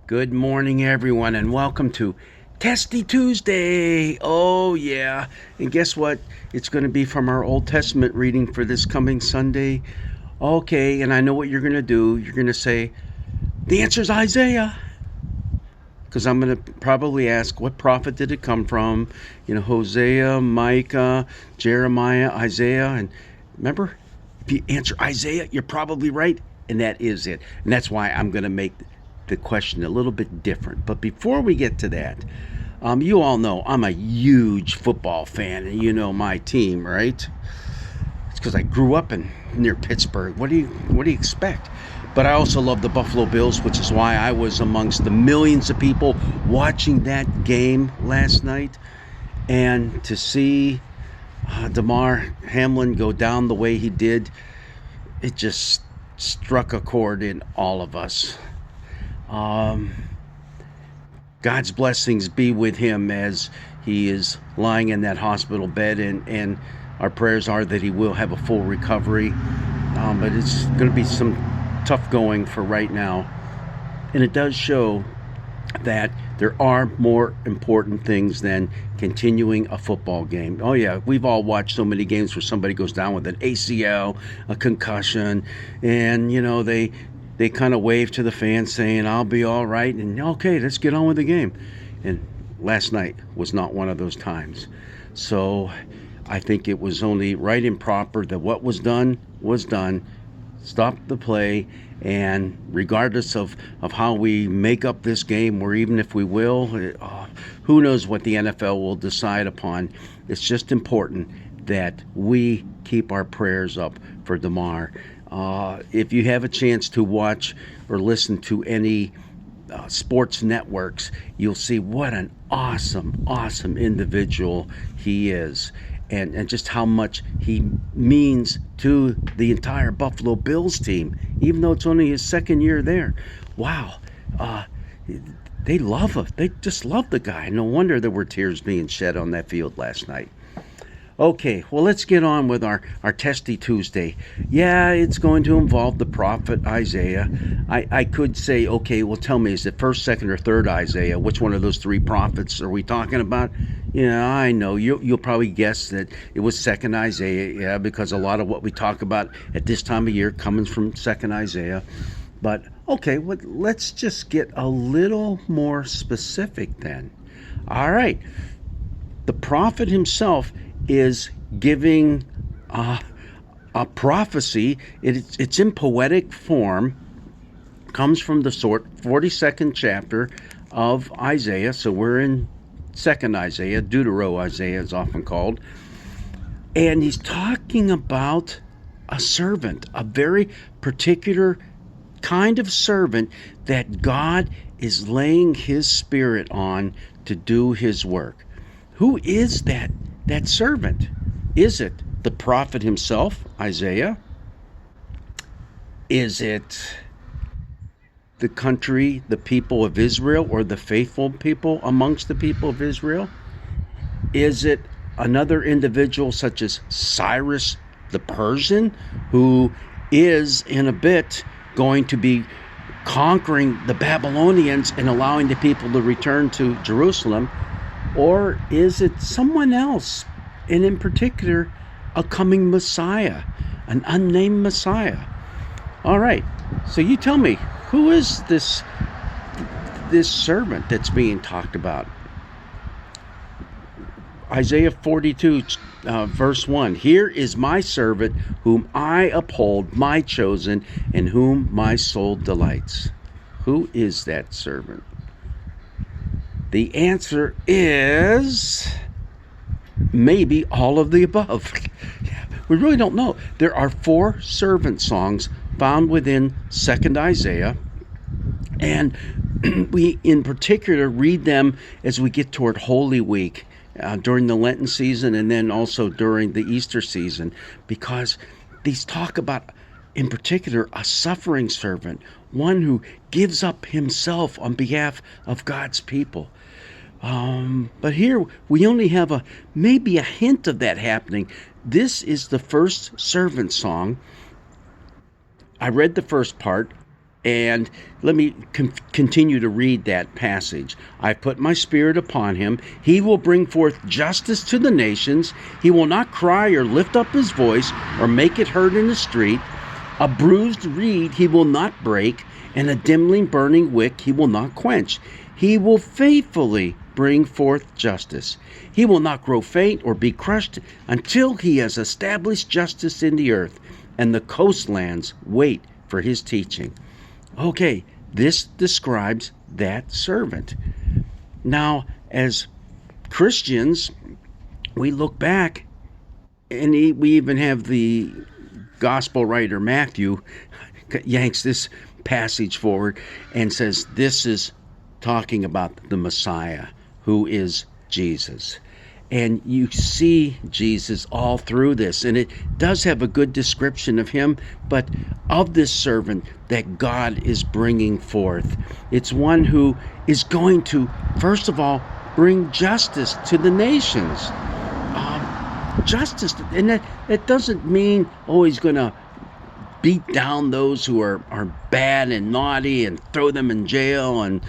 Good morning, everyone, and welcome to Testy Tuesday. Oh, yeah. And guess what? It's going to be from our Old Testament reading for this coming Sunday. Okay, and I know what you're going to do. You're going to say, the answer is Isaiah. Because I'm going to probably ask, what prophet did it come from? Hosea, Micah, Jeremiah, Isaiah. And remember, if you answer Isaiah, you're probably right. And that is it. And that's why I'm going to make the question a little bit different. But before we get to that, you all know I'm a huge football fan, and you know my team, right? It's because I grew up near Pittsburgh. What do you expect? But I also love the Buffalo Bills, which is why I was amongst the millions of people watching that game last night. And to see Damar Hamlin go down the way he did, it just struck a chord in all of us. God's blessings be with him as he is lying in that hospital bed, and our prayers are that he will have a full recovery. But it's going to be some tough going for right now. And it does show that there are more important things than continuing a football game. Oh yeah, we've all watched so many games where somebody goes down with an ACL, a concussion, and they kind of wave to the fans saying, I'll be all right, and okay, let's get on with the game. And last night was not one of those times. So I think it was only right and proper that what was done was done. Stop the play, and regardless of how we make up this game, or even if we will, who knows what the NFL will decide upon. It's just important that we keep our prayers up for Damar. If you have a chance to watch or listen to any sports networks, you'll see what an awesome individual he is, and just how much he means to the entire Buffalo Bills team, even though it's only his second year there. Wow. They love him. They just love the guy. No wonder there were tears being shed on that field last night. Okay, well, let's get on with our Testy Tuesday. Yeah, it's going to involve the prophet Isaiah. I could say, okay, well, tell me, is it first, second, or third Isaiah? Which one of those three prophets are we talking about? Yeah, I know. You'll probably guess that it was second Isaiah, yeah, because a lot of what we talk about at this time of year comes from second Isaiah. But, okay, well, let's just get a little more specific then. All right, the prophet himself is giving a prophecy. It's in poetic form, comes from the 42nd chapter of Isaiah. So we're in 2nd Isaiah, Deutero-Isaiah is often called. And he's talking about a servant, a very particular kind of servant that God is laying his spirit on to do his work. Who is that servant? Is it the prophet himself, Isaiah? Is it the country, the people of Israel, or the faithful people amongst the people of Israel? Is it another individual such as Cyrus the Persian, who is in a bit going to be conquering the Babylonians and allowing the people to return to Jerusalem? Or is it someone else, and in particular, a coming Messiah, an unnamed Messiah? All right, so you tell me, who is this servant that's being talked about? Isaiah 42, verse 1. Here is my servant whom I uphold, my chosen, in whom my soul delights. Who is that servant? The answer is maybe all of the above. We really don't know. There are 4 servant songs found within 2nd Isaiah, and we in particular read them as we get toward Holy Week, during the Lenten season, and then also during the Easter season, because these talk about, in particular, a suffering servant, one who gives up himself on behalf of God's people. But here we only have maybe a hint of that happening. This is the first servant song. I read the first part, And let me continue to read that passage. I put my spirit upon him. He will bring forth justice to the nations. He will not cry or lift up his voice or make it heard in the street. A bruised reed he will not break, and a dimly burning wick he will not quench. He will faithfully bring forth justice. He will not grow faint or be crushed until he has established justice in the earth, and the coastlands wait for his teaching. Okay, this describes that servant. Now, as Christians, we look back, and we even have the gospel writer Matthew yanks this passage forward and says this is talking about the Messiah, who is Jesus. And you see Jesus all through this, and it does have a good description of him, but of this servant that God is bringing forth. It's one who is going to, first of all, bring justice to the nations. Justice, and that doesn't mean, he's going to beat down those who are bad and naughty and throw them in jail, and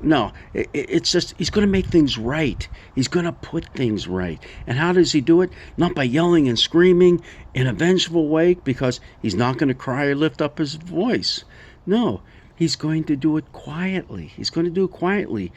no, it's just he's going to make things right. He's going to put things right. And how does he do it? Not by yelling and screaming in a vengeful way, because he's not going to cry or lift up his voice. No, he's going to do it quietly. He's going to do it quietly.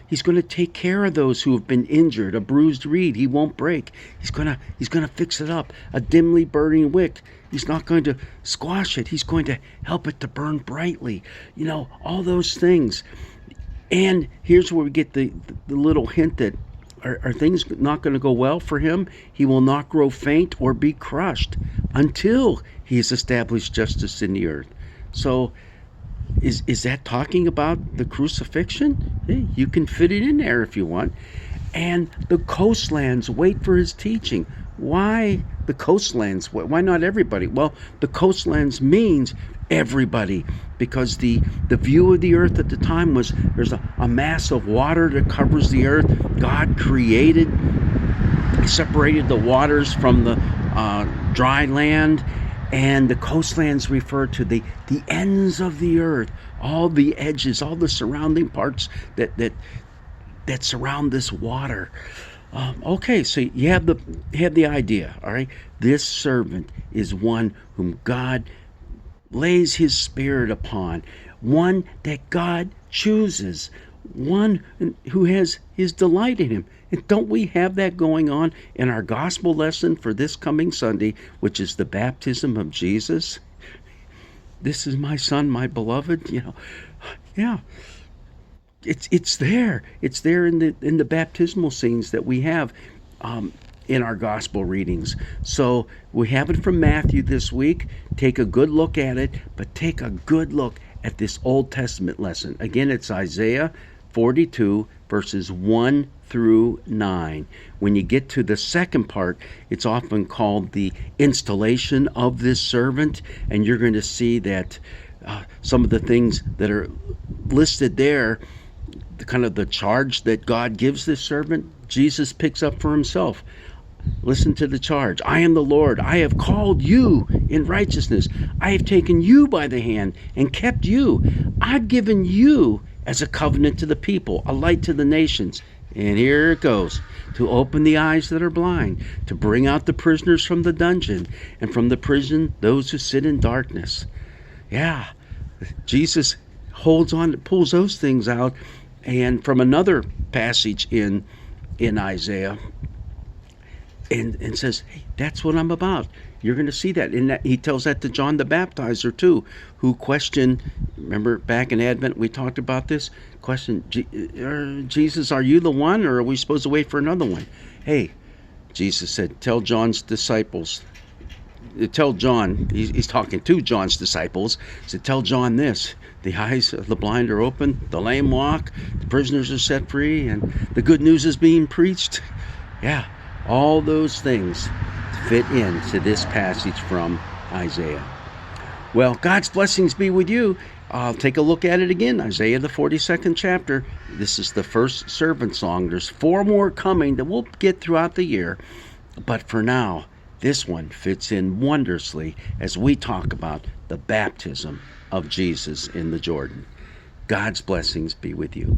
He's going to take care of those who have been injured. A bruised reed he won't break. He's going to fix it up. A dimly burning wick, he's not going to squash it. He's going to help it to burn brightly. All those things. And here's where we get the little hint that are things not going to go well for him? He will not grow faint or be crushed until he has established justice in the earth. So is that talking about the crucifixion? Hey, you can fit it in there if you want. And the coastlands wait for his teaching. Why the coastlands? Why not everybody? Well, the coastlands means everybody, because the view of the earth at the time was there's a mass of water that covers the earth. God separated the waters from the dry land. And the coastlands refer to the ends of the earth, all the edges, all the surrounding parts that surround this water. Okay, so you have the idea, all right? This servant is one whom God lays his spirit upon, one that God chooses, one who has his delight in him. And don't we have that going on in our gospel lesson for this coming Sunday, which is the baptism of Jesus? This is my son, my beloved. Yeah, it's there. It's there in the baptismal scenes that we have in our gospel readings. So we have it from Matthew this week. Take a good look at it, but take a good look at this Old Testament lesson. Again, it's Isaiah 42, verses 1 through 9. When you get to the second part, it's often called the installation of this servant, and you're going to see that some of the things that are listed there, the charge that God gives this servant, Jesus picks up for himself. Listen to the charge. I am the Lord. I have called you in righteousness. I have taken you by the hand and kept you. I've given you as a covenant to the people, a light to the nations. And here it goes. To open the eyes that are blind, to bring out the prisoners from the dungeon, and from the prison those who sit in darkness. Yeah, Jesus holds on, pulls those things out. And from another passage in Isaiah, and says, hey, that's what I'm about. You're going to see that. And he tells that to John the Baptizer too, who questioned, remember back in Advent we talked about this, question, Jesus, are you the one, or are we supposed to wait for another one? Hey, Jesus said, tell John's disciples, tell John, he's talking to John's disciples, said, tell John this, the eyes of the blind are open, the lame walk, the prisoners are set free, and the good news is being preached. Yeah, all those things fit into this passage from Isaiah. Well, God's blessings be with you. I'll take a look at it again. Isaiah, the 42nd chapter. This is the first servant song. There's 4 more coming that we'll get throughout the year. But for now, this one fits in wondrously as we talk about the baptism of Jesus in the Jordan. God's blessings be with you.